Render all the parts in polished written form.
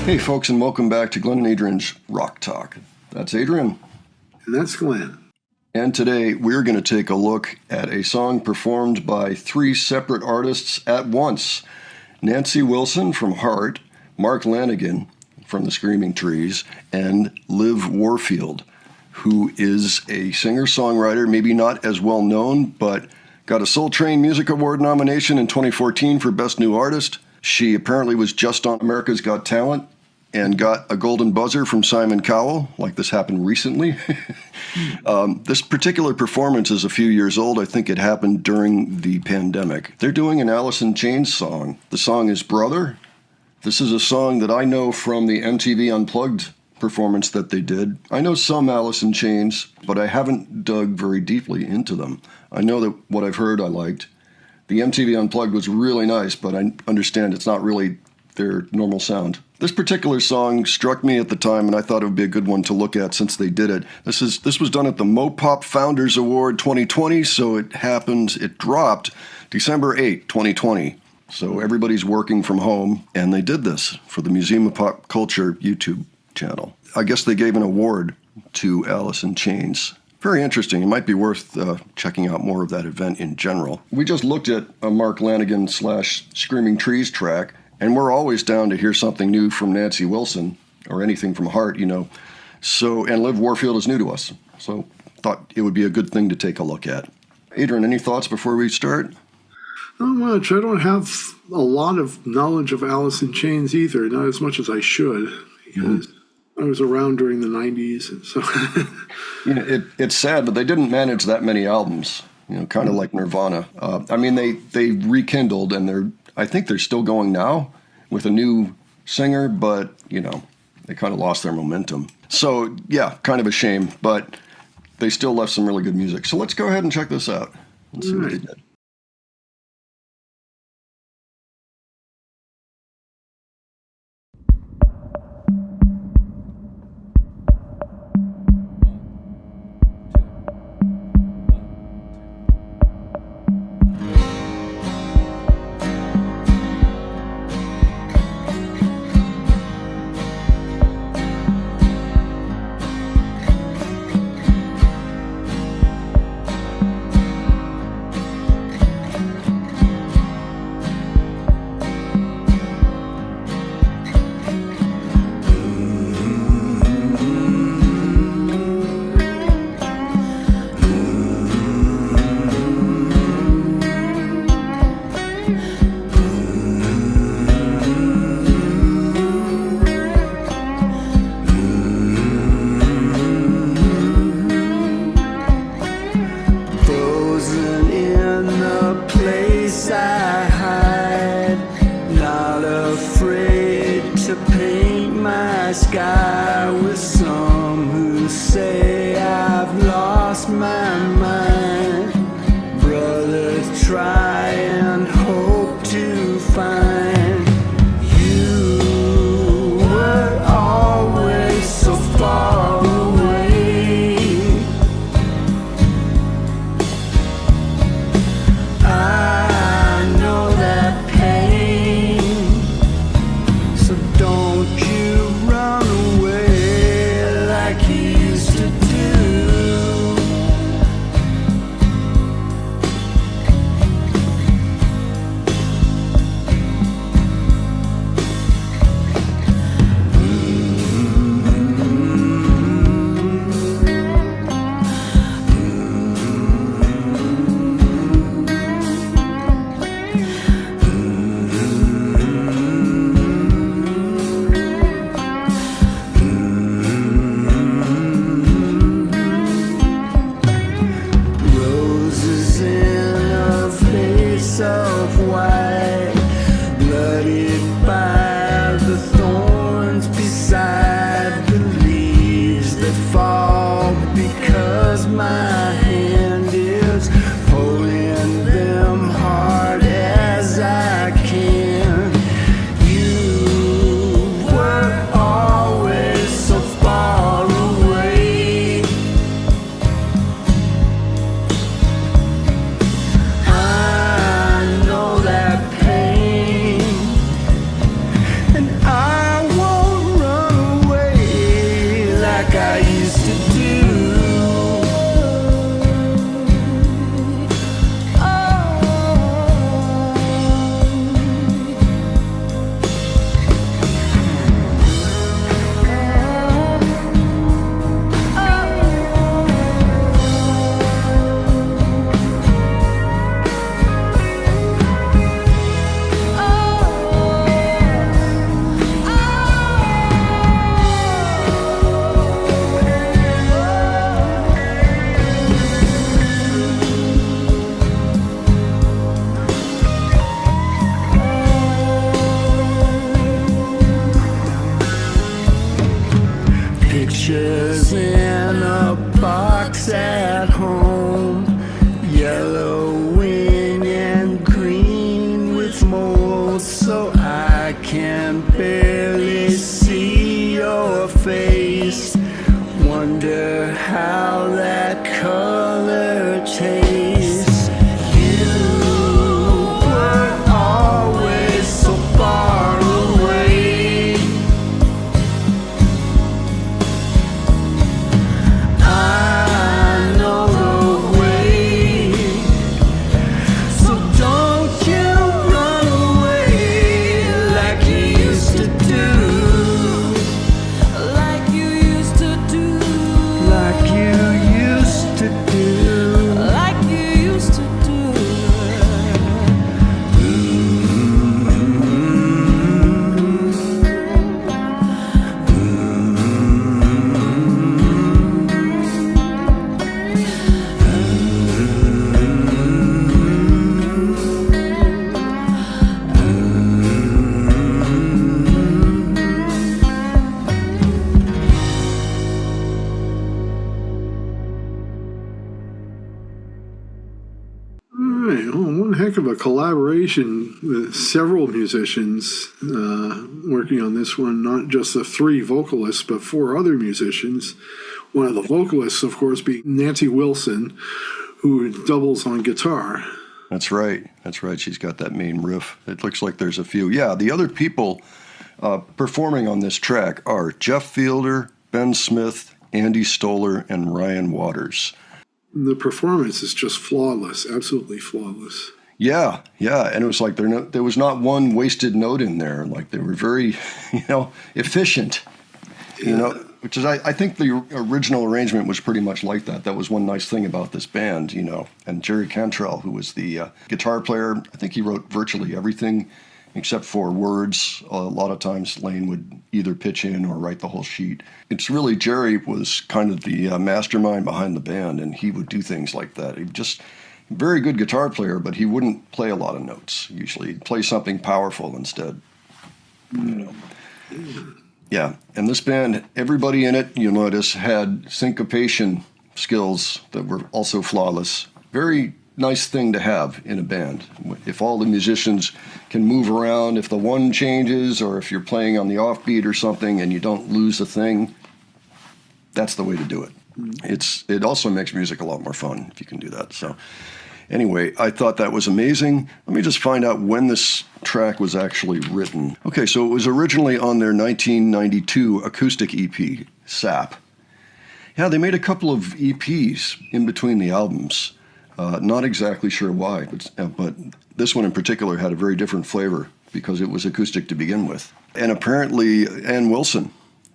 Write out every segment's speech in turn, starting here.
Hey folks, and welcome back to Glenn and Adrian's Rock Talk. That's Adrian. And that's Glenn. And today we're going to take a look at a song performed by three separate artists at once. Nancy Wilson from Heart, Mark Lanegan from the Screaming Trees, and Liv Warfield, who is a singer-songwriter, maybe not as well known, but got a Soul Train Music Award nomination in 2014 for Best New Artist. She apparently was just on America's Got Talent and got a golden buzzer from Simon Cowell, like this happened recently. This particular performance is a few years old. I think it happened during the pandemic. They're doing an Alice in Chains song. The song is Brother. This is a song that I know from the MTV Unplugged performance that they did. I know some Alice in Chains, but I haven't dug very deeply into them. I know that what I've heard I liked. The MTV Unplugged was really nice, but I understand it's not really their normal sound. This particular song struck me at the time, and I thought it would be a good one to look at since they did it. This was done at the Mopop Founders Award 2020, so it dropped December 8, 2020. So everybody's working from home, and they did this for the Museum of Pop Culture YouTube channel. I guess they gave an award to Alice in Chains. Very interesting. It might be worth checking out more of that event in general. We just looked at a Mark Lanegan / Screaming Trees track, and we're always down to hear something new from Nancy Wilson or anything from Heart, So, and Liv Warfield is new to us, so thought it would be a good thing to take a look at. Adrian, any thoughts before we start? Not much. I don't have a lot of knowledge of Alice in Chains either, not as much as I should, because I was around during the 90s. And so it's sad, but they didn't manage that many albums, kind of like Nirvana. They rekindled, and I think they're still going now with a new singer, but, they kind of lost their momentum. So, yeah, kind of a shame, but they still left some really good music. So let's go ahead and check this out and see what they did. Sky with some who say I've lost my mind. Brothers, try and hope to find. You were always so far away. I know that pain, so don't you run away like you used to do. close so I can barely see your face. Wonder how that color tastes. You were always so far away. I know the way, so don't you run away like you used to do. Like you used to do. Like you used to do. Like you used to do. All right. Oh, one heck of a collaboration with several musicians working on this one. Not just the three vocalists, but four other musicians. One of the vocalists, of course, being Nancy Wilson, who doubles on guitar. That's right. That's right. She's got that main riff. It looks like there's a few. Yeah, the other people performing on this track are Jeff Fielder, Ben Smith, Andy Stoller, and Ryan Waters. The performance is just flawless, absolutely flawless. Yeah, and it was like there was not one wasted note in there. Like they were very, efficient. Which is I think the original arrangement was pretty much like that. That was one nice thing about this band, And Jerry Cantrell, who was the guitar player, I think he wrote virtually everything except for words. A lot of times Lane would either pitch in or write the whole sheet. It's really, Jerry was kind of the mastermind behind the band, and he would do things like that. He just very good guitar player, but he wouldn't play a lot of notes. Usually he'd play something powerful instead. Yeah, and this band, everybody in it, you'll notice, had syncopation skills that were also flawless. Very nice thing to have in a band. If all the musicians can move around, if the one changes, or if you're playing on the offbeat or something and you don't lose a thing, that's the way to do it. It also makes music a lot more fun if you can do that. So anyway, I thought that was amazing. Let me just find out when this track was actually written. Okay, so it was originally on their 1992 acoustic EP, Sap. Yeah, they made a couple of EPs in between the albums. Not exactly sure why, but this one in particular had a very different flavor because it was acoustic to begin with. And apparently Ann Wilson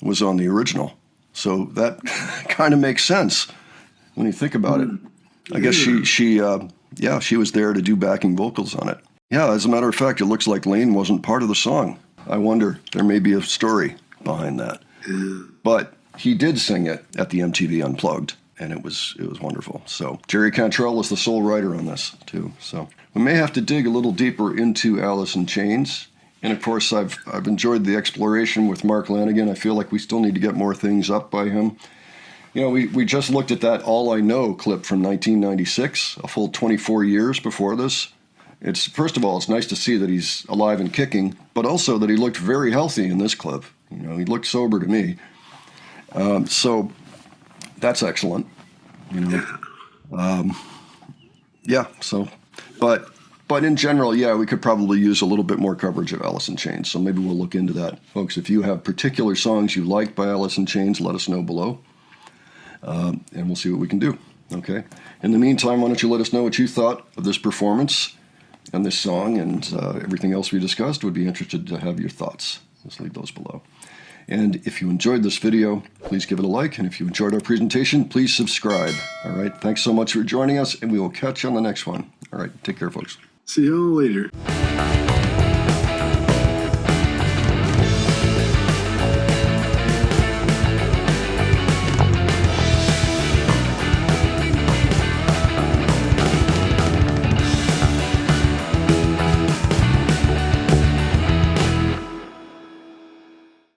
was on the original. So that kind of makes sense when you think about it. I guess she was there to do backing vocals on it. Yeah, as a matter of fact, it looks like Lane wasn't part of the song. I wonder, there may be a story behind that. But he did sing it at the MTV Unplugged, and it was wonderful. So Jerry Cantrell is the sole writer on this, too. So we may have to dig a little deeper into Alice in Chains. And of course, I've enjoyed the exploration with Mark Lanegan. I feel like we still need to get more things up by him. We just looked at that All I Know clip from 1996, a full 24 years before this. First of all, it's nice to see that he's alive and kicking, but also that he looked very healthy in this clip. He looked sober to me. So that's excellent. But in general, we could probably use a little bit more coverage of Alice in Chains. So maybe we'll look into that. Folks, if you have particular songs you like by Alice in Chains, let us know below. And we'll see what we can do. Okay. In the meantime, why don't you let us know what you thought of this performance and this song and everything else we discussed. Would be interested to have your thoughts. Just leave those below. And if you enjoyed this video, please give it a like. And if you enjoyed our presentation, please subscribe. All right. Thanks so much for joining us, and we will catch you on the next one. All right. Take care, folks. See you all later.